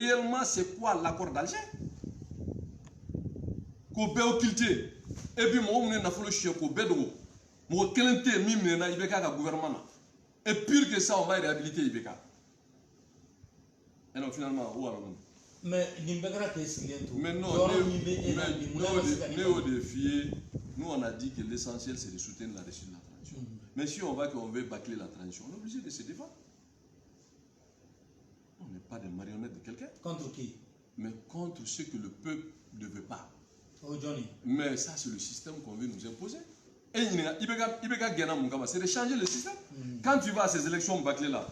Réellement, c'est quoi l'accord d'Alger? Qu'on peut occulter. Et puis, moi, on a fait le chien qu'on peut donc. Moi, quel était mime na Ibeka ka gouvernement. Et pire que ça, on va réhabiliter Ibeka. Et donc, finalement, où allons-nous? Mais Nimbekara qu'est-ce qu'il y a tout? Mais non, nous on a dit que l'essentiel c'est de soutenir la réussite de la transition. Mais si on va qu'on veut bâcler la transition, on est obligé de se défendre. On n'est pas des marionnettes de quelqu'un. Contre qui? Mais contre ce que le peuple ne veut pas. Oh Johnny. Mais ça c'est le système qu'on veut nous imposer. Et c'est de changer le système. Quand tu vas à ces élections bâclées là,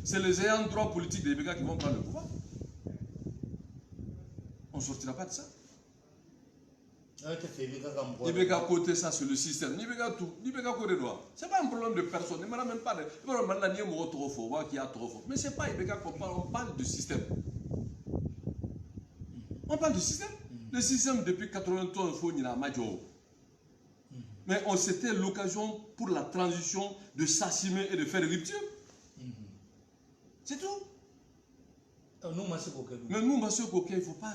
c'est les ayants droit politiques de Ibeka qui vont prendre le pouvoir. On ne sortira pas de ça. Ibeka côté ça c'est le système. Ibeka tout. Ibeka côté droit. C'est pas un problème de personne. Ne me ramène pas de. Mais c'est pas Ibeka qu'on parle. On parle du système. On parle du système. Le système depuis 93 il faut n'y a major. Mais on c'était l'occasion pour la transition de s'assumer et de faire rupture. C'est tout. Mais nous, il ne faut pas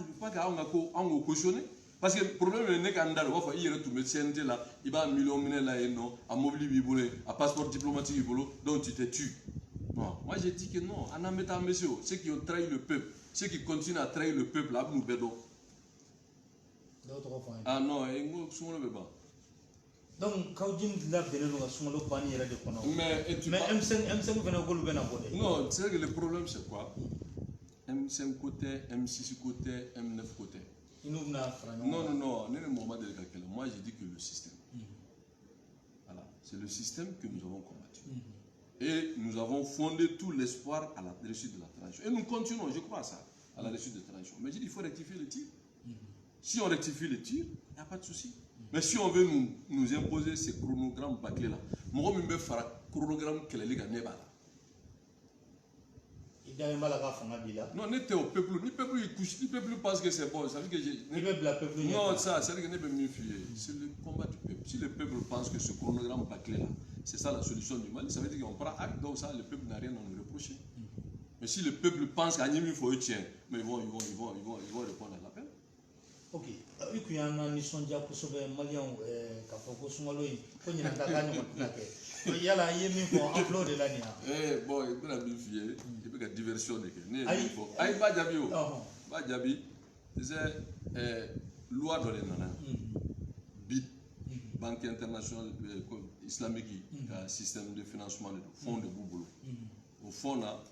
qu'on cautionner. Parce que le problème est que il y a tout médecin là, il va million là et non, à mobilier, à passeport diplomatique, donc tu te tues. Non, moi j'ai dit que non, en mettant monsieur, ceux qui ont trahi le peuple, ceux qui continuent à trahir le peuple, là, nous bédons. Ah non, ils ne sont pas. Donc, quand tu dis là, mais M5 non, c'est que le problème c'est quoi? M5 côté, M6 côté, M9 côté. Non, moi j'ai dit que le système. Voilà, c'est le système que nous avons combattu. Et nous avons fondé tout l'espoir à la réussite de la transition. Et nous continuons, je crois à ça, à la réussite de la transition. Mais j'ai dit il faut rectifier le tir. Si on rectifie le tir, il n'y a pas de souci. Mais si on veut nous imposer ces chronogrammes bâclés là, moi je vais faire un chronogramme qui est le non, n'était au peuple, le peuple il couche, le peuple pense que c'est bon, ça veut dire que non, ça veut dire que n'est pas mieux fier. C'est le combat du peuple. Si le peuple pense que ce chronogramme bâclé là, c'est ça la solution du mal, ça veut dire qu'on prend acte, donc ça, le peuple n'a rien à nous reprocher. Mais si le peuple pense qu'à Nîmes il faut tien, mais ils vont répondre à l'appel. Ok, il y a un nisondia pour sauver un malien, Kafoko Sumaloï, il y a la yémi pour upload de l'année. Eh, bon, il y a une fille, il y a une diversion. Aïe, pas Djabi. Pas Djabi, c'est loi de l'État. BID, Banque internationale islamique, système de financement, fonds de Bouboulou. Au fond, là,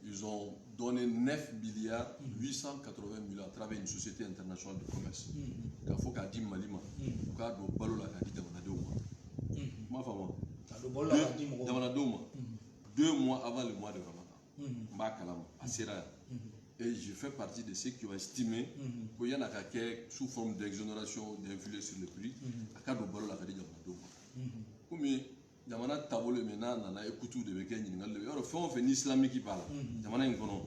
ils ont donné 9 milliards 880 millions à travers une société internationale de commerce. Il faut qu'à 10 malima, il faut qu'à balo la kadi ma femme. 2 mois avant le mois de Ramadan. Et je fais partie de ceux qui ont estimé qu'il y en a sous forme d'exonération d'influer sur le prix. À cas de balo la kadi jamana tabolo mena nana ekutu de beke nyingal le yoro fon fe ni islamique qui parle jamana ngono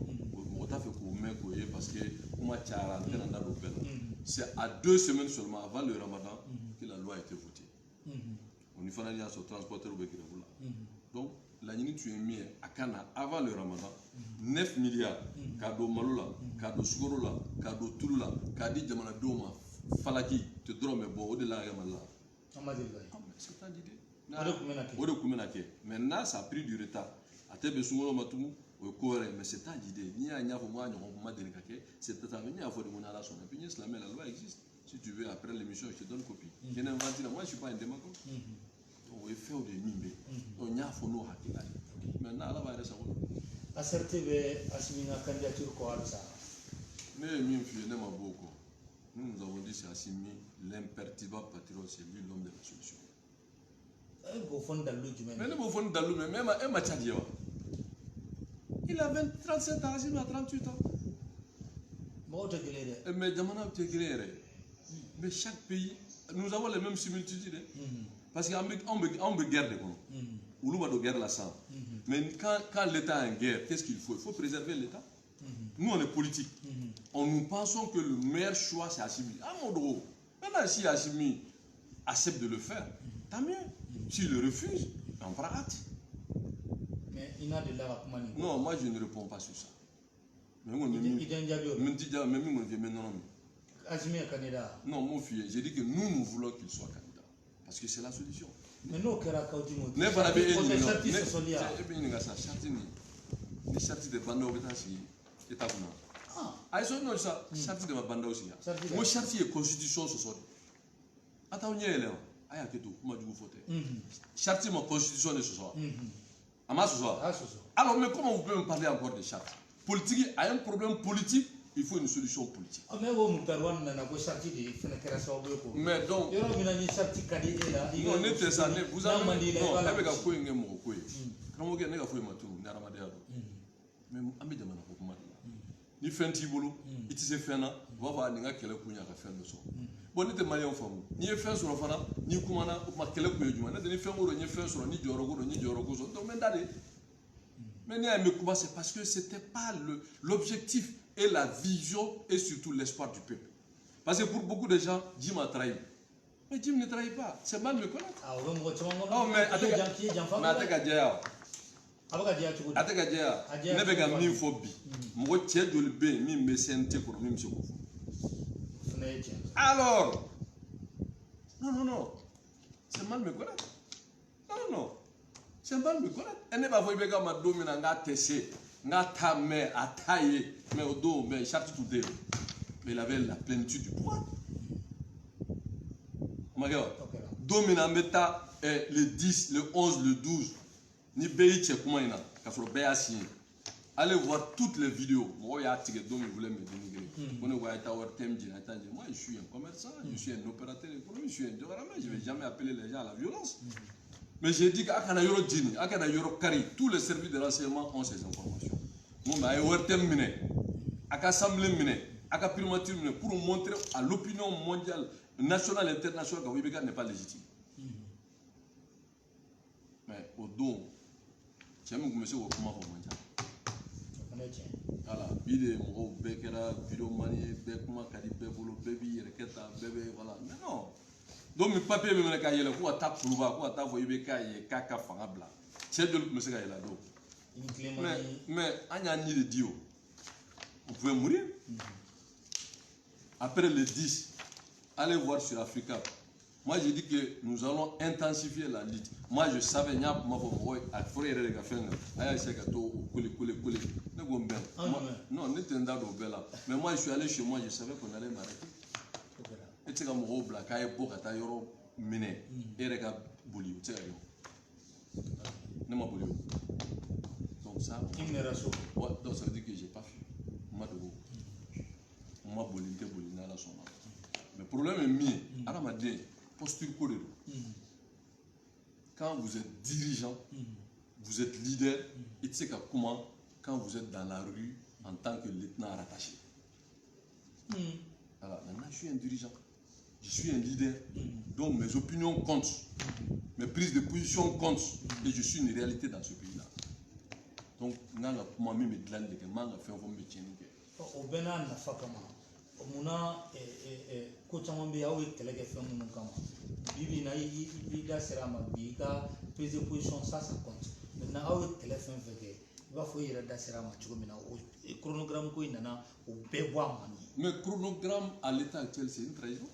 mo ta fait ko me ko parce que kuma tiara tena do bel c'est à 2 semaines seulement avant le Ramadan que la loi a été votée on y fana ya so transporteur be kira bula donc la nyini tu es mis à Kana avant le Ramadan 9 milliards kado malula kado sugorola kado tulula kadi jamana doma falaki te drome bo de la yamala c'est pas l'idée. Maintenant, ça a pris du retard. Mais c'est pas l'idée. La loi existe. Si tu veux, après l'émission, je te donne copie. Moi, je ne suis pas un démagogue. On est fait de nimbe. On y a fait nos hackers. Maintenant, là, va rester. Assertive Assimina candidature quoi ça? Mais nous avons dit c'est Assimi, l'imperturbable patriote, c'est lui l'homme de la solution. Mais nous avons dans le même il a 37 ans, il a 38 ans. Mais chaque pays, nous avons les mêmes similitudes. Parce qu'on veut guerre. On veut guerre la sang. Mais quand l'État est en guerre, qu'est-ce qu'il faut? Il faut préserver l'État. Nous, on est politique. Nous pensons que le meilleur choix, c'est Assimi. Maintenant, si Assimi accepte de le faire, tant mieux. S'il le refuse, on prend acte. Mais il n'a de la. Non, moi je ne réponds pas sur ça. Mais moi, non, mon fils, j'ai dit que nous voulons qu'il soit candidat. Parce que c'est la solution. Mais nous, qui avons dit les chartes de bande aussi. Ah, ils sont non, ça, chartes de bande aussi. Moi, charte est constitution, ce soir. Attends, on y est là. Ah, il y a tout, moi, je vous vote. Charte est ma constitution de ce soir. À ma ce soir. Alors, mais comment vous pouvez me parler encore de charte? Politique, a un problème politique, il faut une solution politique. Mais donc, non, n'était ça, vous avez mais an bɛ jamana ko kuma de la ni fɛn t'i bolo i tɛ se fɛn na u b'a fɔ a nin ka kɛlɛ kun y'a ka fɛn dɔ sɔrɔ bon ne tɛ maliyɛnw faamu n'i ye fɛn sɔrɔ fana n'i kumana o tuma kɛlɛ kun ye jumɛn ne tɛ ni fɛn ko don n ye fɛn sɔrɔ ni jɔyɔrɔ ko don n ye jɔyɔrɔ ko sɔrɔ donc n bɛ n da de mais n'i y'a ye n bɛ kuma c'est parce que c'était pas l'objectif et la vision et surtout l'espoir du peuple parce que pour beaucoup de gens Jim a trahi mais Jim ne trahit pas c'est mal me connaître mais a tɛ ka jɛya a tɛ ka jɛya ne bɛ ka min fɔ bi mɔgɔ cɛ joli bɛ yen min bɛ CNT kɔnɔ min bɛ se k'o fɔ alors non c'est mal me connaître non c'est mal me connaître ne b'a fɔ i bɛ ka ma don min na n k'a tɛ se n k'a ta mɛn a t'a ye mais o don mais charte tun tɛ yen mais il avait la plénitude du pouvoir makɛ wa don min na an bɛ taa le 10 le 11 le 12 ni bɛɛ y'i cɛ kuma in na k'a sɔrɔ bɛɛ y'a signé allez voir toutes les vidéos mɔgɔw y'a tigɛ don min voulait me dénigrer ko ne ko a ye taa wari tɛ min jɛn a ye taa jɛn moi je suis un commerçant je suis un opérateur économique je suis un jɔyɔrɔmɛ je vais jamais appeler les gens à la violence mais j'ai dit a kana yɔrɔ jeni a kana yɔrɔ kari tous les services de renseignement ont ces informations mun bɛ a ye wari tɛ minɛ a ka assemblée minɛ a ka primature minɛ pour montrer à l'opinion mondiale nationale et internationale que IBK n'est pas légitime mais au don cɛ min tun bɛ se k'o kuma fɔ man ca voilà bi de mɔgɔw bɛɛ kɛra vidéomani ye bɛɛ kuma ka di bɛɛ bolo bɛɛ b'i yɛrɛ kɛ tan bɛɛ bɛ voilà mais non donc mi papier min minɛ ka yɛlɛ ko ka taa kuruba ko ka taa fɔ IBK ye k'a ka fanga bila cɛ joli tun bɛ se ka yɛlɛ don mais an y'a ni de di o vous pouvez mourir après le 10 allez voir sur Africa. Moi, j'ai dit que nous allons intensifier la lutte. Moi, je savais qu'il y a un frère de la fin. Non, mais moi, je suis allé chez moi, je savais qu'on allait m'arrêter. Et tu sais, comme au black, il y a beaucoup de gens mené. Et il y a boulio. Tu sais, ne m'a boulio. Donc ça. Donc ça veut dire que je n'ai pas fui. On m'a boulé, dans la son. Le problème est mis à la madé, posture corée. Quand vous êtes dirigeant, vous êtes leader, et tu sais comment, quand vous êtes dans la rue en tant que lieutenant rattaché. Alors maintenant, je suis un dirigeant, je suis un leader, donc mes opinions comptent, mes prises de position comptent, et je suis une réalité dans ce pays-là. Donc, je muna ko caman bɛ aw ye kɛlɛ kɛ fɛn minnu kama bibi na i da sera a ma bi i ka prise de position ça compte maintenant aw ye kɛlɛ fɛn fɛn kɛ i b'a fɔ i yɛrɛ da sera a ma cogo min na o chronogramme ko in nana o bɛɛ bɔ a ma ni mais chronogramme à l'état actuel c'est une trahison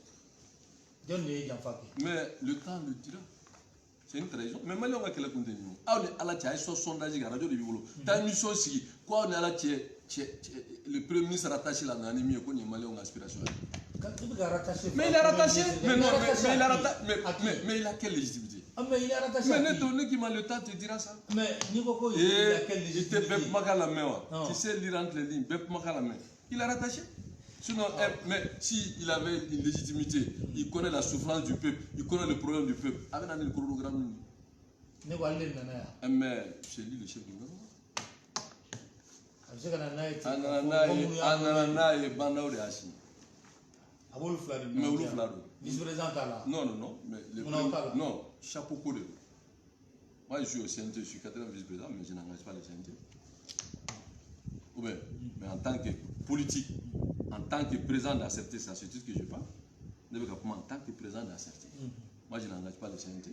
jɔn de ye janfa kɛ mais le temps le dira c'est une trahison mais maliyɛnw ka kɛlɛ kun tɛ nin ye aw ni ala cɛ a ye sɔ sondage kɛ radio de b'i bolo taa émission sigi ko aw ni ala cɛ le premier ministre rattaché la nani mieux qu'on y malien aspiration. Mais il est rattaché. Mais il a quelle légitimité? Mais il est rattaché. Mais ne donne qui m'a le temps te dira ça. Mais Nikoko il a quelle légitimité? Il était Bep Magalame. Tu sais lire entre les lignes Bep Magalame. Il est rattaché. Sinon, mais si il avait une légitimité, il connaît la souffrance du peuple, il connaît le problème du peuple. Avec un chronogramme. Mais c'est lui le chef du gouvernement. Anana ye bandaw de y'a signé. Mais olu fila don. Vice-président t'a la. Non, mais non, chapeau co de don. Moi je suis au CNT, je suis 4e vice-président, mais je n'engage pas le CNT. Ou bien, mais en tant que politique, en tant que président d'accepter, c'est à ce titre que je parle. En tant que président d'accepter. Moi je n'engage pas le CNT,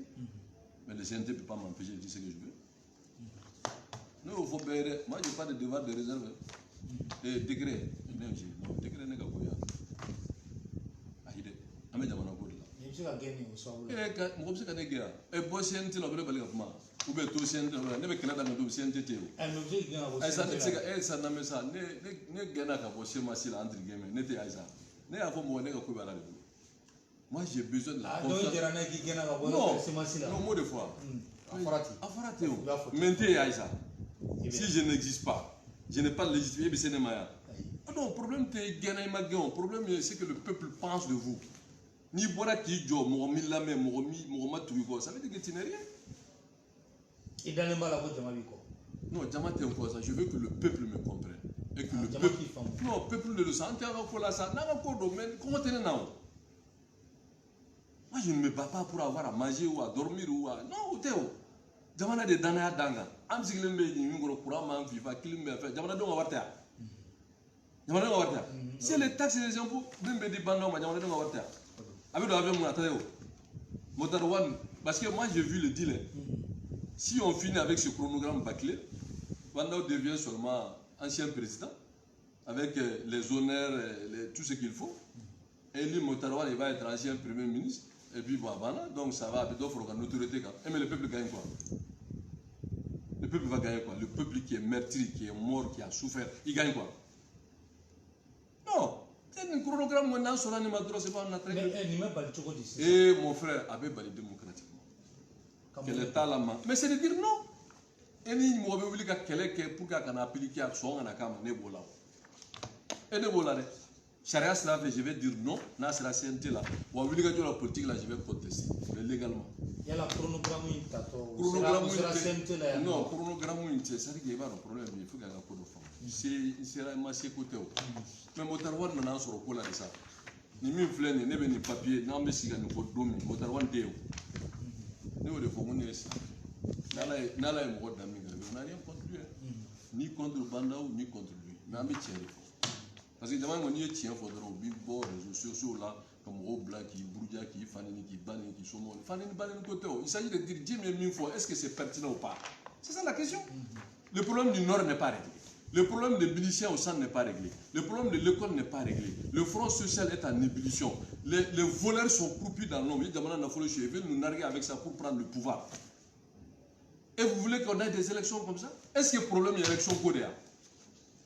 mais le CNT ne peut pas m'empêcher de dire ce que je veux. Non, il faut moi je n'ai pas de devoir de réserve. degré non degré ne ka boya ahide ame jamana ko la ni se ka geni o so ka mo se ka ne gea bo CNT la bele bali ka kuma ou be to CNT la ne be kala da do CNT te o no je gena o ay sa ne se ka sa na me sa ne gena ka bo se masila entre guillemets ne te ay sa ne ya fo mo ne ka ko bala de moi j'ai besoin de la confiance non mot de foi afarati o mente ay sa si je n'existe pas je n'ai pas de légitimité c'est maya non problème te gena ma gena problème c'est que le peuple pense de vous ni bora ki jo mo mi la me mo ma tu ko ça veut dire que tu n'es rien et dans le mal à votre jama ko non jama te ko ça je veux que le peuple me comprenne et que le peuple non peuple le sent ko la ça na ko do mais comment tenir na moi je ne me bats pas pour avoir à manger ou à dormir ou à non Théo jamana de danaya danga am siglen be ni ngoro kura ma fifa kilim be fa jamana do warta jamana do warta c'est les taxes et les impôts dembe di bando ma jamana do warta abi do avion mon Théo motor one parce que moi j'ai vu le deal si on finit avec ce chronogramme bâclé Wanda devient seulement ancien président avec les honneurs tout ce qu'il faut et lui Motarwan il va être ancien premier ministre et puis voilà, donc ça va d'offre une autorité mais le peuple gagne quoi? Le peuple va gagner quoi? Le peuple qui est meurtri, qui est mort, qui a souffert, il gagne quoi? Non, c'est un chronogramme maintenant sur l'animateur, c'est pas un attrait. Et mon frère avait validé démocratiquement. Quel est la main? Mais c'est de dire non. Et ni mo be wuli ka kele ke pour ka kana appliquer action ngana kama ne bola. Et ne bola de. Charia cela fait je vais dire non, na sera CNT là. Wa wuli ka la politique là je vais contester mais légalement. Il y a la chronogramme tato. Sera CNT là. Non, chronogramme c'est dire qu'il va un problème il faut qu'il y ait un code de forme. C'est sera massé côté. Mais motarwan na soro ko la de ça. Ni mi flene ne be ni papier na be siga ni ko domi motarwan deo. Ne o de fo ngone esi. Nala est mort d'ami, on n'a rien contre lui, ni contre Bandaou, ni contre lui. Mais on tient les fonds. Parce que demain, on y tient, il faudra au big board, les réseaux sociaux là, comme Robla, qui Broudia, qui Fanini, qui Bani, qui Somon. Fanini, Bani, côté. Il s'agit de dire, Dieu m'a mis une fois, est-ce que c'est pertinent ou pas? C'est ça la question. Le problème du Nord n'est pas réglé. Le problème des miliciens au centre n'est pas réglé. Le problème de l'école n'est pas réglé. Le front social est en ébullition. Les voleurs sont croupis dans l'ombre. Ils demandent à Nafolo Choué, ils veulent nous narguer avec ça pour prendre le pouvoir. Et vous voulez qu'on ait des élections comme ça? Est-ce que le problème est l'élection Kodéa?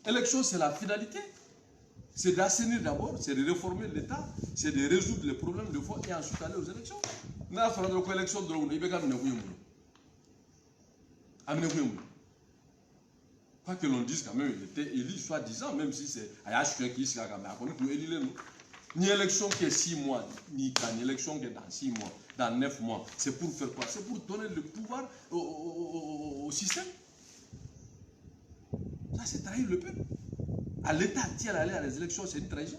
L'élection, c'est la finalité. C'est d'assainir d'abord, c'est de réformer l'État, c'est de résoudre les problèmes de fond et ensuite aller aux élections. Nous avons fait une élection de l'ONU, il y a pas que l'on dise quand même, il était élu soi-disant, même si c'est Ayashke qui se gagne, ni élection qui est 6 mois, ni élection qui est dans 6 mois, dans 9 mois. C'est pour faire quoi? C'est pour donner le pouvoir au système. Ça, c'est trahir le peuple. À l'État entier, aller à les élections, c'est une trahison.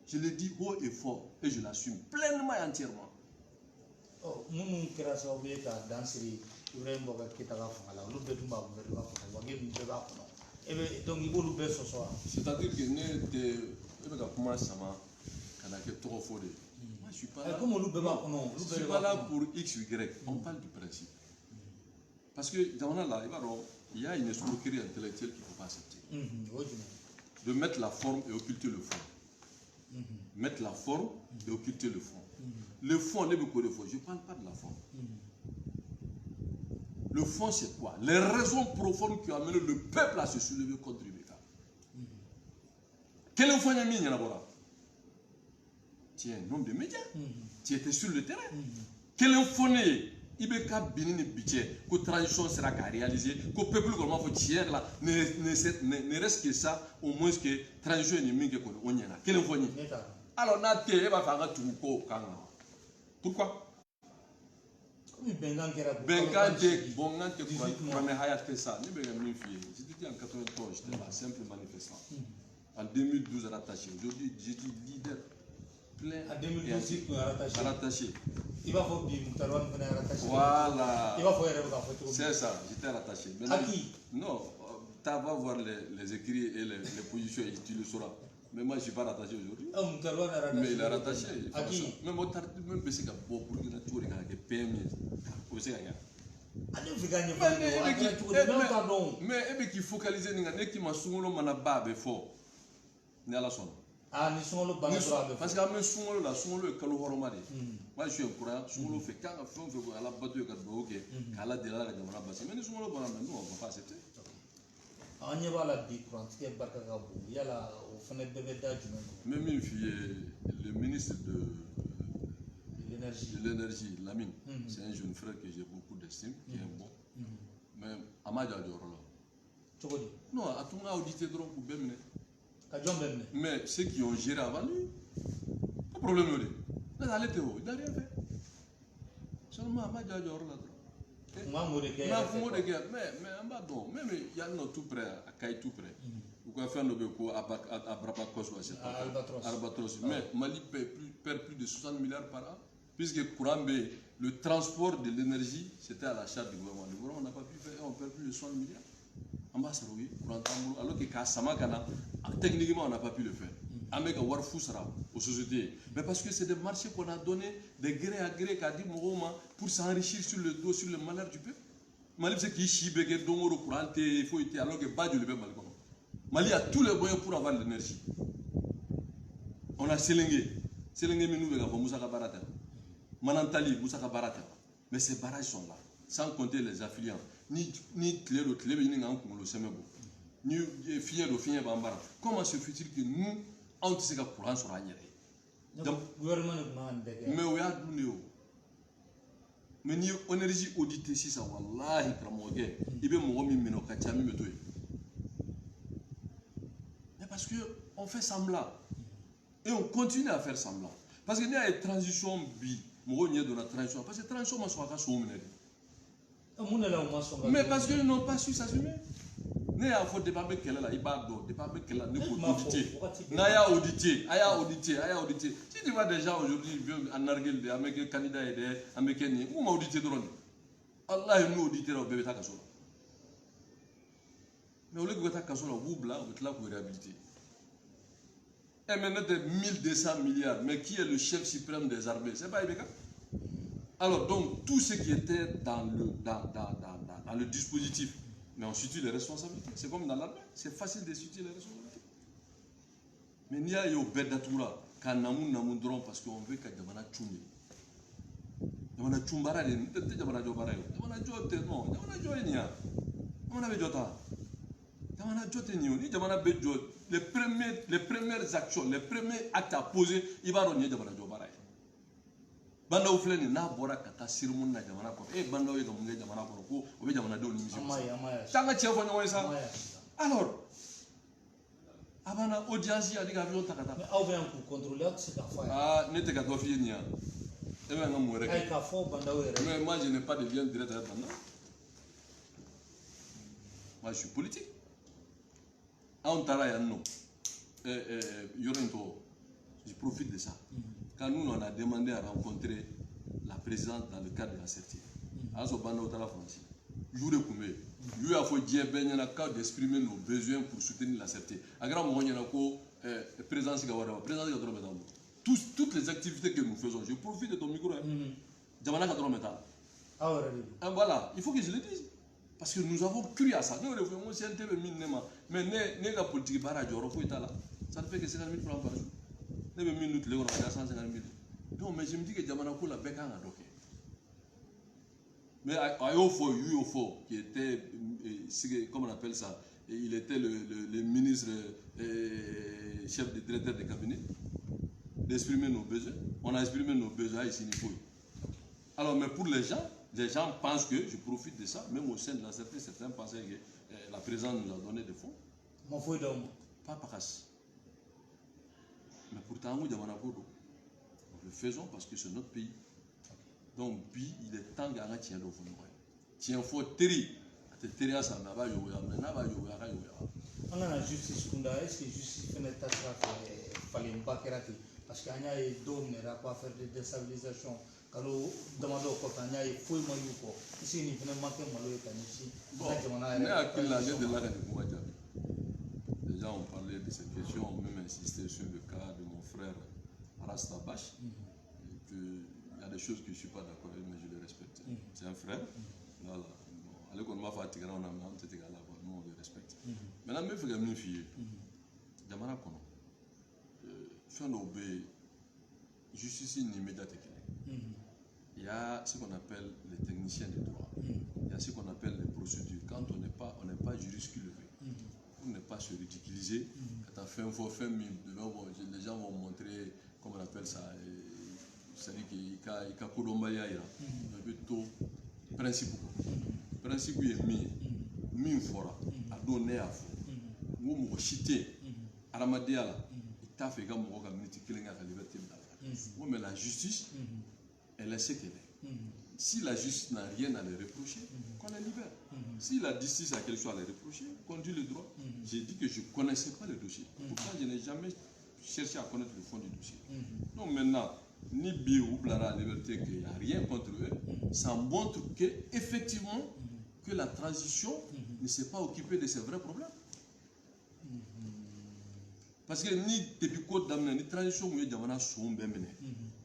Je le dis haut et fort, et je l'assume pleinement et entièrement. Oh, nous, c'est-à-dire que moi, je suis pas là pour X, Y. On parle du principe. Parce que dans là, il y a une escroquerie intellectuelle qu'il ne faut pas accepter. De mettre la forme et occulter le fond. Mettre la forme et occulter le fond. Le fond, je ne parle pas de la forme. Le fond, c'est quoi? Les raisons profondes qui ont amené le peuple à se soulever contre Ibeka. Quel enfant a mis là-bas? Tu es un homme de médias. Tu étais sur le terrain. Quel enfant est Ibeka Binini Biché, que la transition sera réalisée, que le peuple comment faut tirer là, ne reste que ça, au moins que la transition est mise que on y a. Quel enfant est? Alors, Naté, il va faire un tout. Pourquoi? Bengan de Bongan te premier hayat ça. Ni bien mi fille. J'étais en 93, j'étais là, simple manifestant. En 2012 rattaché. Aujourd'hui, j'étais leader plein. En 2012 rattaché. Il va falloir bien rattaché. Voilà. Il va falloir. C'est ça, j'étais rattaché. À qui? Non, tu vas voir les écrits et les positions et tu le sauras. Mais moi, je ne suis pas rattaché aujourd'hui. Mais il est rattaché. À qui? Même au même baisser pour que tu aies PMI. mais qui focalise qui m'a souvent manababe fort. Ah, ni sungolo bana droit parce que amé sungolo la sungolo e kalo horomade. Moi je suis au courant, sungolo fait quand on fait ala bato ka do ke kala de la jamana basi. Mais ni sungolo bana nous on va pas accepter. On y va la bi courant qui est barka ka bu yala o fane bébé da jumen. Même une fille le ministre de l'énergie, Lamine, c'est un jeune frère que j'ai beaucoup d'estime, qui est bon. Mais Amadja Diorolo. Non, à tout le monde audité trop pour Bemne. Mais ceux qui ont géré avant lui, pas de problème. Il n'a rien fait. Seulement Amadja Diorolo. Mais il y a tout près, à Kaï tout près. Vous pouvez faire le béco à Brabakos ou à Albatros. Mais Mali perd plus de 60 milliards par an. Puisque le transport de l'énergie, c'était à la charge du gouvernement. Le gouvernement n'a pas pu faire, on perd plus de 60 milliards. Alors que Kassamakana, techniquement, on n'a pas pu le faire. Avec un warfou sera aux sociétés. Mais parce que c'est des marchés qu'on a donnés de gré à gré qu'a dit Mouroma pour s'enrichir sur le dos, sur le malheur du peuple. Mali, c'est qui chibe, qui donne au courant, il faut être alors que Badjo le Mali. Mali a tous les moyens pour avoir de l'énergie. On a Sélengue. Sélengue, mais nous, on a Moussa Barata. Manantali, Moussaka Barata. Mais ces barrages sont là, sans compter les affiliants. Ni Cléro, Cléro, ni le Semebo, ni Fien de Fien Bambara. Comment se fait-il que nous, on sait que courant sur Agnere? Mais oui, mais ni énergie auditée si ça, wallahi, Kramogue, il veut me remettre mon kachami metoy. Mais parce qu'on fait semblant. Et on continue à faire semblant. Parce qu'il y a une transition bi. De la transition. Parce que la transition, mais parce qu'ils n'ont pas su s'assumer. Il faut débattre qu'elle est là, il va débattre qu'elle est audité. Si tu vois des gens aujourd'hui en argument avec un candidat et des Américains, où m'a audité de l'on? Allah nous audité au bébé Takasola. Mais au lieu de Takasola, vous blanc, vous êtes là pour réhabiliter. Et maintenant, 1200 milliards. Mais qui est le chef suprême des armées? C'est pas Ibeka. Alors, donc, tout ce qui était dans le dispositif, mais on situe les responsabilités. C'est comme dans l'armée. C'est facile de situer les responsabilités. Mais il y a eu Bedatoura, quand Namoun Dron, parce qu'on veut que Yamana Tchoumi. Yamana Tchoumbara, Yamana Jobara, Yamana Jote, non, Yamana Joenia. Yamana Jota. Yamana Jotenio, Yamana Bedjot. Les premières actions, les premiers actes à poser, il va renier de Jobara. Banda Oufleni n'a pas kata sirmun na jamana ko e banda o yega munga jamana ko ko o be jamana do ni mission tanga che ko nyoy sa alors abana audience ya diga avion takata mais au bien pour contrôler c'est d'affaire ah n'était qu'à doit finir et ben ngam rek ay ka fo banda o mais moi je n'ai pas de lien direct avec banda. Moi je suis politique on travaille non Yorinto je profite de ça. Quand nous on a demandé à rencontrer la présidente dans le cadre de la CERTI, à ce moment où la France, il a fait d'exprimer nos besoins pour soutenir la CERTI. À grand moment, il y a une présence toutes les activités que nous faisons, je profite de ton micro. Voilà, il faut que je le dise. Parce que nous avons cru à ça. Nous, c'est un peu minimum. Mais la politique, ça ne fait que 50 000 francs par jour. Les minutes, les 150 000. Non, mais je me dis que Djamanako l'a bec en adoqué. Mais Ayofo, qui était, comment on appelle ça, il était le ministre, chef de directeur de cabinet, d'exprimer nos besoins. On a exprimé nos besoins ici, alors, mais pour les gens pensent que je profite de ça, même au sein de la CERTI, certains pensaient que la présidente nous a donné des fonds. Pas par casse. Mais pourtant, nous le faisons parce que c'est notre pays. Donc, il est temps de gagner tiens le fond. Tiens, faut terri. Terri à ça, mais va jouer. On a la justice. Est-ce que justice fait l'état de fallait pas qu'elle parce qu'il y a des dons, il n'y a pas faire de déstabilisation. Quand on demande au côté, il y a fouille malouko. Ici, il n'y a pas de malouko. Bon, mais à quel âge de la reine? Déjà, on parlait de cette question, on même insisté sur le cas de mon frère Arastabash. Il y a des choses que je ne suis pas d'accord avec, mais je les respecte. C'est un frère, Voilà. Allez, qu'on va faire tirer on a un petit gars là, nous on le respecte. Maintenant, mais il faut que mes filles, Jamana Kono, fin d'obé, justice immédiate. Il y a ce qu'on appelle les techniciens de droit. Il y a ce qu'on appelle les procédures. Quand on n'est pas juriste levé, pour ne pas se ridiculiser, quand on fait un faux fait, les gens vont montrer, comment on appelle ça, c'est-à-dire qu'il y a Kodombaya, il y a tout principe. Principe est mis fora, à donner à fond. Nous avons chité, à la Madiala, il t'a fait comme on a mis la liberté de la mais la justice, elle est ce qu'elle est. Si la justice n'a rien à les reprocher, qu'on les libère. Si la justice a quelque chose à les reprocher, qu'on dit le droit. J'ai dit que je ne connaissais pas le dossier. Pourtant, je n'ai jamais cherché à connaître le fond du dossier. Donc maintenant, ni Bi ou la liberté, qu'il n'y a rien contre eux, ça montre qu'effectivement, que la transition ne s'est pas occupée de ces vrais problèmes. Parce que ni depuis Côte d'Amène, ni transition, ni Jamana sont bien menés.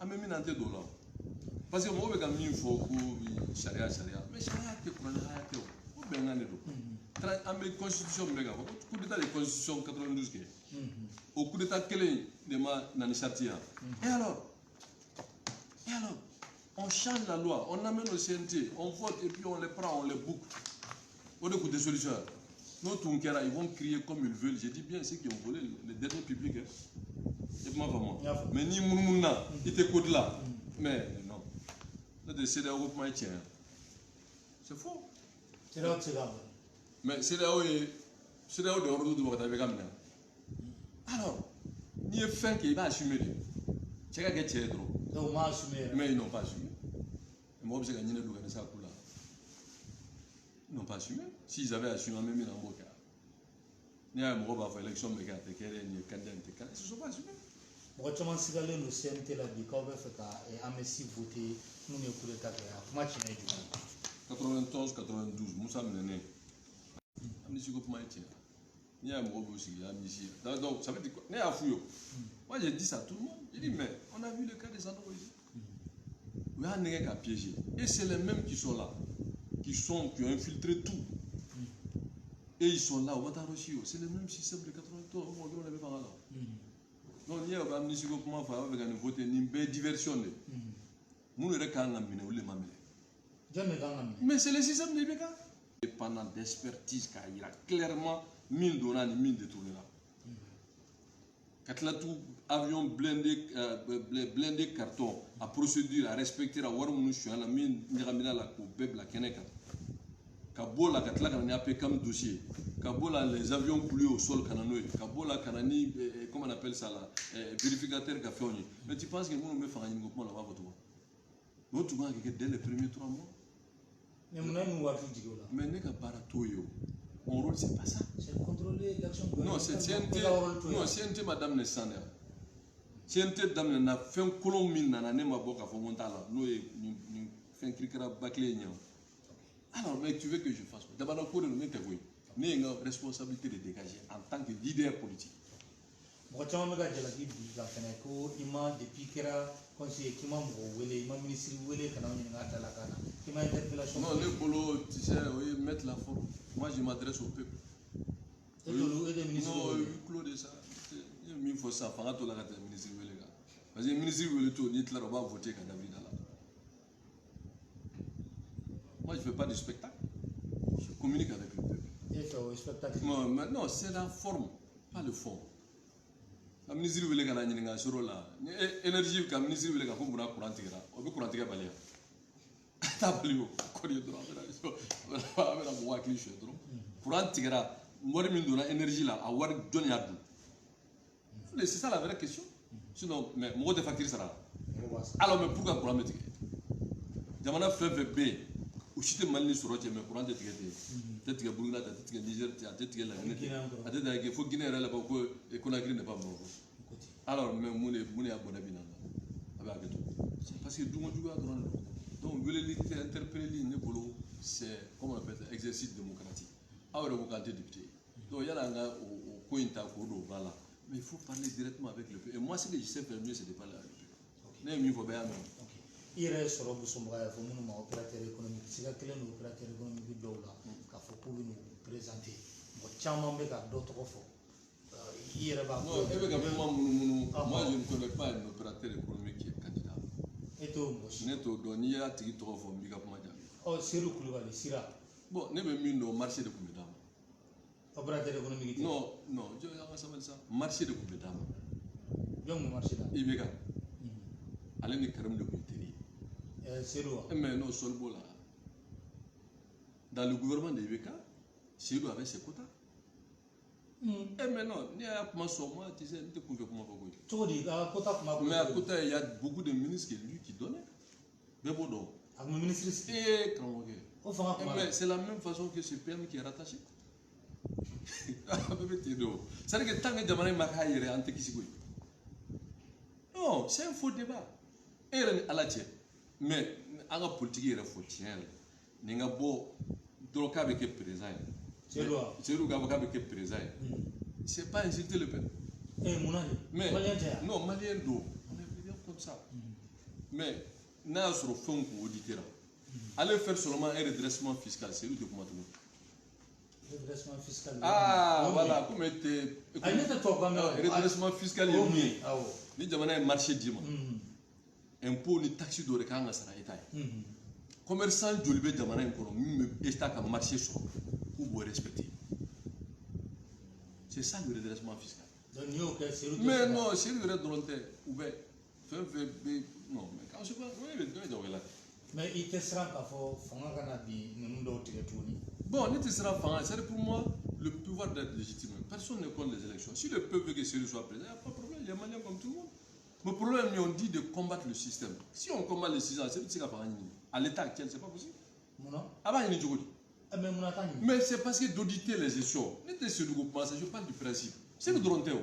Amène un peu de là. Parce que moi, je vais dire que charia, mais charia, c'est quoi la bien la constitution, coup d'état de constitution 92, au coup d'état quel de ma nanishatia. Et alors, on change la loi, on amène au CNT, on vote et puis on les prend, on les boucle. On écoute des solutions. Nos Tunkera, ils vont crier comme ils veulent. J'ai dit bien ceux qui ont volé les derniers publics. C'est pas vraiment. Mais ni Mounouna, ils t'écoutent là. Mais non. C'est là où je tiens. C'est faux. C'est là où tu vas. Mais c'est là où de ordre de votre avec Amna. Alors, ni fin qui va assumer. C'est qu'à gagner trop. Donc, moi, assumé. Mais ils n'ont pas assumé. Moi, je gagne le double de ça pour là. Ils n'ont pas assumé. S'ils avaient assumé, même ils n'ont pas. Il y a un mot pour l'élection, mais il y a un candidat. Ils ne se sont pas assumés. Pourquoi tu m'as dit que le CNT l'a dit qu'on va faire un messie voter, nous ne pouvons pas faire. Comment tu m'as dit 91, 92, Moussa Mene. Amnistie pour moi, il y a un mot aussi, amnistie. Donc, ça veut dire quoi? Moi, j'ai dit ça à tout le monde. J'ai dit, mais on a vu le cas des Androïdes. Il y a un nègre qui a piégé. Et c'est les mêmes qui sont là, qui ont infiltré tout. Et ils sont là au Mataroshio. C'est le même système de 93. On l'avait pas là. Donc, il y a un amnistie pour moi, il y a un vote, une belle diversion. Nous, ne quand on les mamelles. Mais c'est le système de l'IBK. Pendant d'expertise, il a clairement mine donnant et mine détournée là. Quand là tout avion blindé carton, à procédure, à respecter, à voir où nous sommes, à la mine, à la coupe, la Keneka. Kabola, quand là, on a appelé comme dossier. Kabola, les avions coulés au sol, Kananoï. Kabola, Kanani, comment on appelle ça là, vérificateur Kaféoni. Mais tu penses que nous, on met faire un groupement là-bas, votre voix. Nous, tu vois que dès les premiers 3 mois. Mais n'est qu'à Baratoyo. Mon rôle, c'est pas ça. C'est contrôler l'action de non, c'est CNT. Non, CNT, madame Nessaner. CNT, dame, n'a fait un colon mine, n'a pas boka fomontala. Nous, nous fait un cric à bâcler. Alors, mais tu veux que je fasse quoi? D'abord, pour nous mettre oui. Mais une responsabilité de dégager en tant que leader politique. Moi, je me suis dit que l'imam depuis qu'il a conseillé qu'il m'a envoyé, il m'a ministre envoyé quand on est à la cana. Il m'a interpellation. Non, le boulot, tu sais, oui, mettre la forme. Moi, je m'adresse au peuple. Et le ministre. Non, il clôt de ça. Il faut ça. Faire tout la ministre envoyé. Parce que le ministre envoyé tout, il va voter quand David là. Moi, je ne fais pas de spectacle. Je communique avec le peuple. Et fait un spectacle. Non, c'est la forme, pas le fond. La ministre veut que la sur là. Énergie, la ministre veut que la courant tigre. On veut courant tigre balia. T'as plus haut. Corrier droit. Avec la boîte cliché droit. Courant tigre. Moi, je me donne énergie là. À voir Johnny Yardou. C'est ça la vraie question. Sinon, mais moi, de facture sera. Alors, mais pourquoi courant me tigre? Jamana fait B. Ou si tu es mal sur le mais courant de tigre. Peut-être que Burkina, peut-être que Niger, peut-être que la Guinée. Peut-être qu'il faut Guinée là-bas que Conakry n'est pas mort. Alors, mais mon est à bon avis là. C'est parce que tout le monde joue à grand. Donc, vous voulez interpeller c'est, comment on appelle ça, exercice démocratique. Alors, vous êtes député. Donc, il y a un gars au coin de voilà. Mais il faut parler directement avec le peuple. Et moi, ce que je sais faire mieux, c'est de parler avec le peuple. Il faut bien. i yɛrɛ sɔrɔ busumbaga y'a fɔ minnu ma opérateur économique siga kelen don opérateur économique dɔw la k'a fɔ k'u bɛ n'u présenter mɔgɔ caman bɛ ka dɔ tɔgɔ fɔ i yɛrɛ b'a non e bɛ ka fɛn ma munumunu moi je ne connais pas un opérateur économique qui est candidat e t'o mɔgɔ si ne t'o dɔn n'i y'a tigi tɔgɔ fɔ n b'i ka kuma jaabi Seydou Kulubali Sira bon ne bɛ min dɔn marché de tun bɛ d'a ma opérateur économique tɛ non non jɔ an ka sabali sa marché de tun bɛ d'a ma jɔn kun marché la IBK ale ni Karim de tun ye teri ye Seydou wa mais non Solibo la dans le gouvernement de IBK Seydou avait ses quotas mais non n'i y'a kuma sɔn moi tu sais n tɛ kunfɛ kuma fɔ koyi cogo di ka quota kuma mais à côté il y a beaucoup de ministres que lui qui donnait bɛɛ b'o dɔn a kun bɛ ministre sigi karamɔgɔkɛ o fanga kuma mais c'est la même façon que ce PM qui est rattaché bɛɛ bɛ ten de o c'est à dire que tant que jamana in ma k'a yɛrɛ an tɛ kisi koyi non c'est un faux débat e yɛrɛ ni ala cɛ mais an ka politique yɛrɛ fɔ tiɲɛ yɛrɛ ni n ka bɔ dɔrɔn k'a bɛ kɛ président ye Seydou k'a fɔ k'a bɛ kɛ président ye c'est pas insulter le peuple mun na de mais maliyɛn tɛ yan non maliyɛn don on est bien comme ça mais n'a y'a sɔrɔ fɛnw kun audité la ale faire seulement un redressement fiscal Seydou tɛ kuma tuguni redressement fiscal voilà comme e tɛ ayi ne tɛ tubabukan mɛn redressement fiscal ye mun ye awɔ ni jamana ye marché d'i ma impôt ni taxe dɔ de kan ka sara état ye commerçant joli bɛ jamana in kɔnɔ min bɛ état ka marché sɔrɔ k'u b'o respecter c'est ça le redressement fiscal donc n'i y'o kɛ Seydou mais non Seydou yɛrɛ dɔrɔn tɛ u bɛ fɛn fɛn bɛ non mais quand je sais pas o ye jago la mais i tɛ siran k'a fɔ fanga ka na bin ninnu dɔw tigɛ tuguni bon ne tɛ siran fanga c'est pour moi le pouvoir d'être légitime personne ne contre les élections si le peuple veut que Seydou soit président il n'y a pas de problème il est malien comme tout le monde le problème c'est on dit de combattre le système si on combat le système c'est que fanga ɲini à l'état actuel c'est pas possible munna a b'a ɲini cogo di mais munna t'a ɲini mais c'est parce que d'auditer les gestions ne tɛ Seydou ko kuma je parle du principe Seydou dɔrɔn tɛ o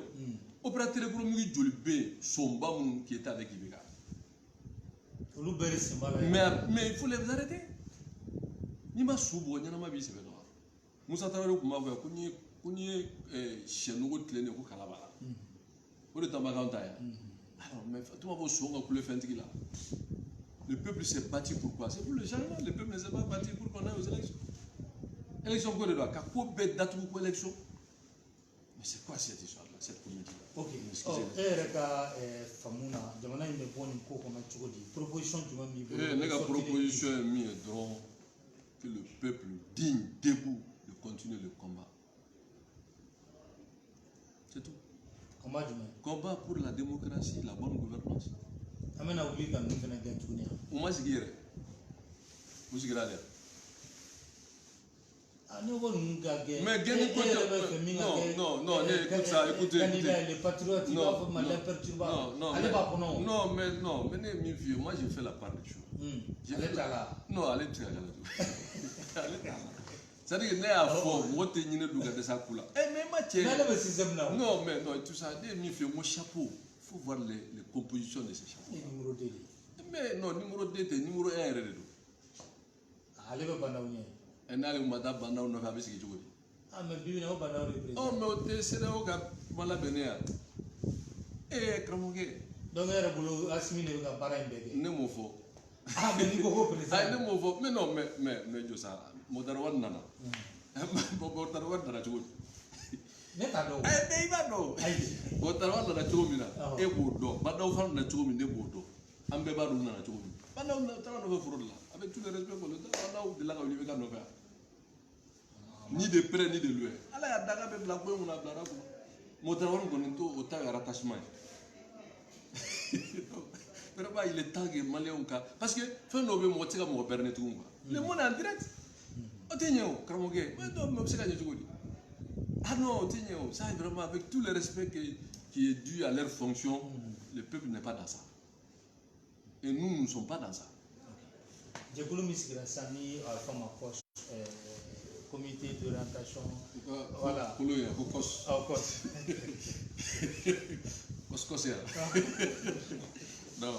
opérateur économique joli bɛ yen sonba minnu qui était avec IBK olu bɛɛ de sen b'a la mais il faut les arrêter n'i ma su bɔ ɲɛnama b'i sɛbɛ dɔn Musa Tarawele tun b'a fɔ yan ko n'i ye sɛnogo tilennen ko kala b'a la o de tabakan ta yan alors mais tuma fɔ sɔn ka kule fɛntigi la le peuple s'est battu pourquoi c'est pour le changement le peuple ne s'est pas battu pour qu'on aille aux élections élection ko de don ka ko bɛɛ datugu ko élection mais c'est quoi cette histoire là cette comédie là ok e yɛrɛ ka faamu na jamana in bɛ bɔ nin ko kɔnɔ cogo di proposition jumɛn b'i bolo ne ka proposition ye min ye dɔrɔn que le peuple digne debout de continuer le combat c'est tout combat jumɛn combat pour la démocratie la bonne gouvernance an bɛna wuli ka ninnu fana gɛn tuguni yan u ma sigi yɛrɛ u sigira ale ne ko ninnu ka gɛn mais gɛnni ko tɛ non écoute ça écoutez les patriotes i b'a fɔ malien perturba ale b'a kɔnɔ non mais ne ye min f'i ye moi j'ai fait la part des choses ale t'a la non ale tɛ se ka kɛ la ale t'a la c'est à dire que ne y'a fɔ mɔgɔ tɛ ɲinɛ don ka dɛsɛ a ko la mais i ma cɛ mais ale bɛ système na non mais non tout ça ne ye min f'i ye n ko chapeau il faut voir les compositions de ces chapeaux numéro 2 de mais non numéro 2 tɛ numéro 1 yɛrɛ de don ale bɛ bandaw ɲɛ n'ale ma taa bandaw nɔfɛ a bɛ sigi cogo di mais bi na o bandaw de président mais o tɛ CEDEAO ka kuma labɛnnen yan karamɔgɔkɛ donc e yɛrɛ bolo Asimi de bɛ ka baara in bɛɛ kɛ ne m'o fɔ mais n'i ko ko président ayi ne m'o fɔ mais non mais jo sa Mɔtari Wade nana Mɔtari Wade nana cogo di ne t'a dɔn mais i b'a dɔn Mɔtari Wade nana cogo min na e b'o dɔn bandaw fana nana cogo min ne b'o dɔn an bɛɛ b'a dɔn nana cogo min bandaw taara nɔfɛ foro de la avec tout le respect pour le bandaw delila ka wuli i bɛ ka nɔfɛ yan ni de près ni de loin ala y'a daga bɛ bila ko in kunna a bilara kun Mɔtari Wade kɔni o ta ye rattachement ye vraiment il est temps que maliyɛnw ka parce que fɛn dɔw bɛ mɔgɔ tɛ se ka mɔgɔ berner tugun quoi le monde est en direct o tɛ ɲɛ o karamɔgɔkɛ mais o bɛ se ka ɲɛ cogo di ah non o tɛ ɲɛ o ça vraiment avec tout le respect qui est dû à leur fonction le peuple n'est pas dans ça et nous ne sommes pas dans ça jɛkulu min sigira sisan ni a bɛ fɔ a ma COS comité d'orientation voilà kolo ye ko COS COS yan non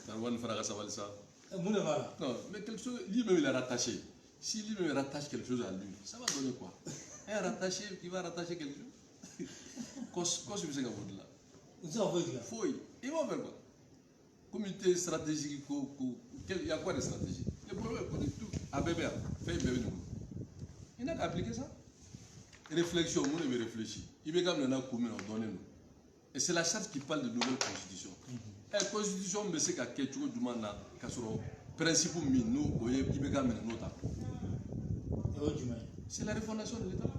Tarouane fana ka sabali sa mun de b'a la non mais quelque chose lui-même il est rattaché si lui-même rattache quelque chose à lui ça va donner quoi un rattaché qui va rattacher quelque chose COS bɛ se ka bɔ de la u tɛ se ka foyi tigɛ foyi ils vont faire quoi comité stratégique, il y a quoi de stratégie? Le problème est tout. À bébé, fait bébé nous. Il n'a qu'à appliquer ça. Réflexion, on devait réfléchir. Il veut quand même donner nous. Et c'est la charte qui parle de nouvelle constitution. La constitution, mais c'est qu'à quelque chose du monde, qu'à ce principe, nous, il veut quand même nous. C'est la refondation de l'État.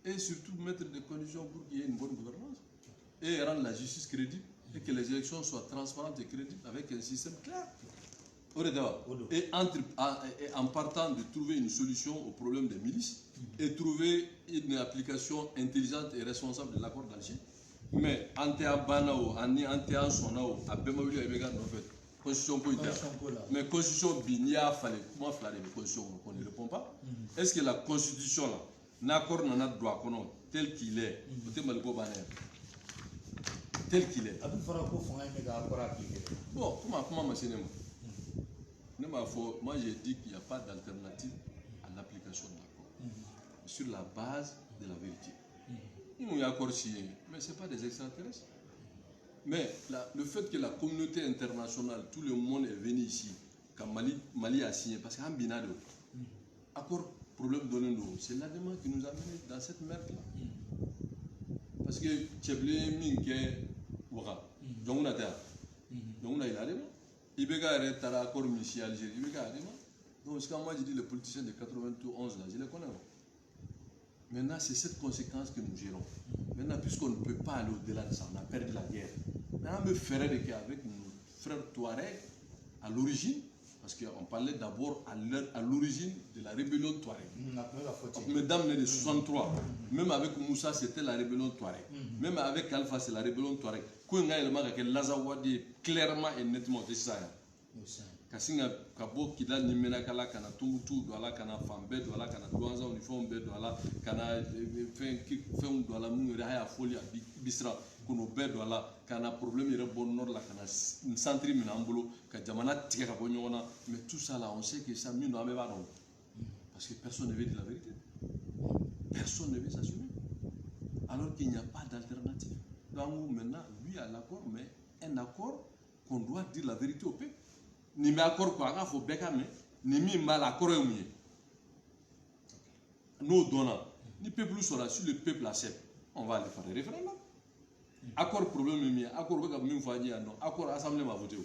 Et surtout mettre des conditions pour qu'il y ait une bonne gouvernance. Et rendre la justice crédible. Et que les élections soient transparentes et crédibles avec un système clair. Et en partant de trouver une solution au problème des milices et trouver une application intelligente et responsable de l'accord d'Alger. Mais en Banao, en Sonao, à Bemawili et Bégan, en fait, constitution politique. Mais constitution Binia, fallait comment faire les constitutions qu'on ne répond pas. Est-ce que la constitution là, l'accord n'a pas droit tel qu'il est, tel qu'il est. Bon, comment moi j'ai dit qu'il n'y a pas d'alternative à l'application de l'accord. Sur la base de la vérité. Il y a accord signé, mais ce n'est pas des extraterrestres. Mais le fait que la communauté internationale, tout le monde est venu ici, quand Mali a signé, parce qu'un binado, accord problème donné nous, c'est la demande qui nous a mené dans cette merde-là. Parce que Tcheblé Minke Waka, donc on a il a demandé. Il y a un accord ici à Algérie. Donc, quand moi je dis les politiciens de 91, là, je les connais. Maintenant, c'est cette conséquence que nous gérons. Maintenant, puisqu'on ne peut pas aller au-delà de ça, on a perdu la guerre. Maintenant, on me ferait des cas avec nos frères Touareg à l'origine, parce qu'on parlait d'abord à l'origine de la rébellion Touareg. Mesdames nées de 63, même avec Moussa, c'était la rébellion Touareg. Même avec Alpha, c'est la rébellion Touareg. Quand on a Lazawadi clairement et nettement de ça. Kasinga Kabo Kida Nimena Kala Kana Tumutu Douala Kana Fambe Douala Kana Douanza Uniforme Douala Kana Fem Douala Mungaya Folia Bisra Kuno Be Douala Kana problème il bon nord la Kana Santri Minambolo Kajamana Tika Bonyona. Mais tout ça là, on sait que ça mine dans la même parce que personne ne veut dire la vérité. Personne ne veut s'assumer. Alors qu'il n'y a pas d'alternative. Donc maintenant, lui a l'accord, mais un accord qu'on doit dire la vérité au peuple. Ni mais accord quoi, il faut bien ni mi mal accord est mieux. Nous donnons, ni peuple sera sur le peuple accepte, on va aller faire des référendums. Accord problème est mieux, accord avec même fois dire non, accord assemblée m'a voté.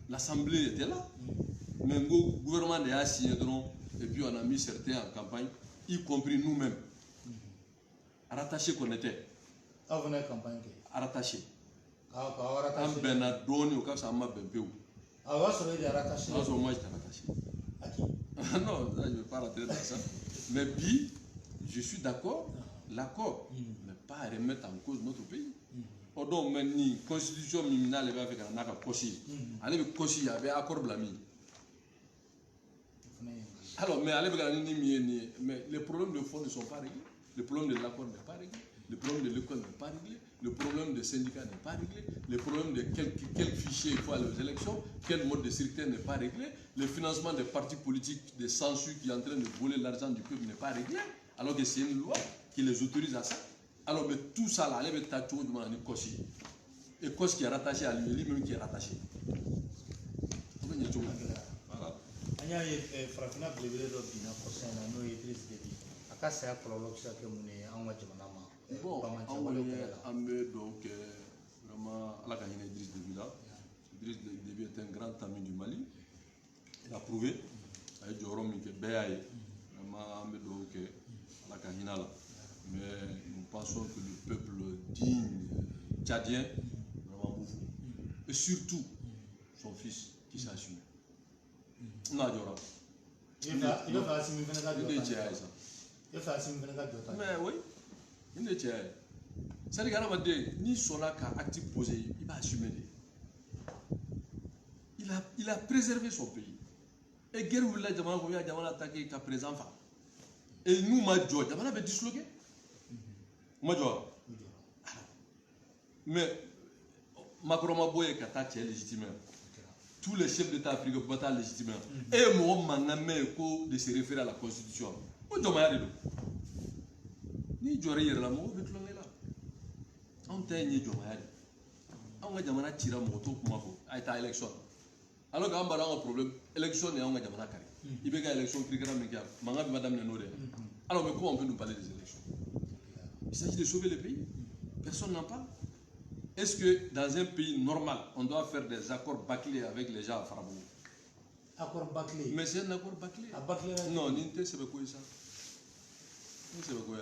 L'assemblée était là, mais le gouvernement a signé et puis on a mis certains en campagne, y compris nous-mêmes, rattachés qu'on était. Rattachés. En Benadoni, au cas où ça m'a bien. Moi, j'étais rattaché. Non, je ne vais pas rentrer dans ça. Mais puis, je suis d'accord, l'accord, mais pas à remettre en cause notre pays. Donc, maintenant, la constitution minimale va faire un accord possible. Allez, il y avait un accord blâmé. Alors, mais les problèmes de fond ne sont pas réglés. Le problème de l'accord n'est pas réglé. Le problème de l'école n'est pas réglé. Le problème des syndicats n'est pas réglé. Le problème de quel fichier il faut aller aux élections, quel mode de sécurité n'est pas réglé. Le financement des partis politiques, des censures qui sont en train de voler l'argent du peuple n'est pas réglé. Alors que c'est une loi qui les autorise à ça. Alors, mais tout ça là, avec Tacho de Mani Kosi. Et Kosi qui est rattaché à lui, lui-même qui est rattaché. Voilà. Farafina belebele dɔ binna kɔsɛn na n'o ye Idriss Déby a ka saya kɔlɔlɔ bɛ se ka kɛ mun ye anw ka jamana ma. Bon, an bɛ dugawu kɛ vraiment Ala ka hinɛ Idriss Déby la. Idriss Déby est un grand ami du Mali. Il a prouvé a ye jɔyɔrɔ min kɛ bɛɛ y'a ye. Vraiment an bɛ dugawu kɛ Ala ka hinɛ la. Mais nous pensons que le peuple digne tchadien vraiment beaucoup. Et surtout son fils qui s'est assumé. Non, il va assumer mais oui, il est tiers. C'est-à-dire que ni Sola qui a actif posé, il va assumer. Il a préservé son pays. Et guerre où il a attaqué jusqu'à présent. Et nous, Madjo, Jamana avait disloqué. Madjo. Mais Macron Maboye Kata est légitimement. Tous les chefs d'État africains peuvent être légitimement. Et moi, je de se référer à la Constitution. Ni Djoré là, On t'a dit on a jamana tira moto kuma fo ay ta élection alors que on ba un problème élection et on a jamana kari il be ga élection krikara me ga manga be madame no de alors mais comment on peut nous parler des élections? Il s'agit de sauver le pays. Personne n'en parle. Est-ce que dans un pays normal on doit faire des accords bâclés avec les gens à Farabou? Accord bâclé. Mais c'est un accord bâclé. Non, n'inte c'est quoi ça? C'est quoi?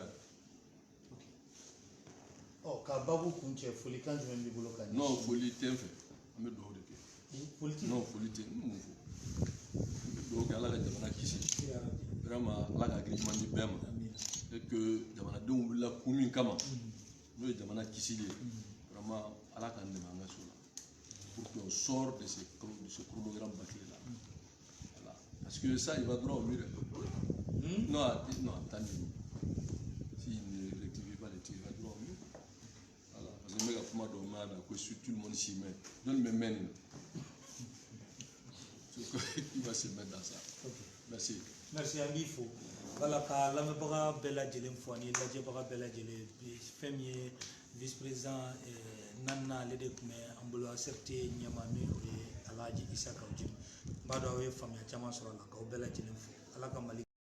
Oh, Kababu Kunche, Foli quand je vais me bloquer. Non, Foli t'es fait. On me doit de non, Foli t'es donc à la jamana kisi. Vraiment la agrément ni bema. Et que jamana donc la commune kama. Nous jamana kisi vraiment à la kan de manga sola. Pour qu'on sorte de ce chronogramme bâclé là. Voilà. Parce que ça il va droit au mur. Non, attendez. S'il ne rectifie pas les tirs, il va droit au mur. Voilà. Parce que je me dis que tout le monde s'y met. Donne mes mains. Il va se mettre dans ça. Okay. Merci. Merci Ambifo. Voilà, car la mebaga bella jelem foni, la jebaga bella jele, premier vice-président Nana Ledekume, Ambulo Acerte, Nyamami, Alaji Issa Kaujim. Bado awe famia chama sura la ka bella jelem fo. Alaka Mali.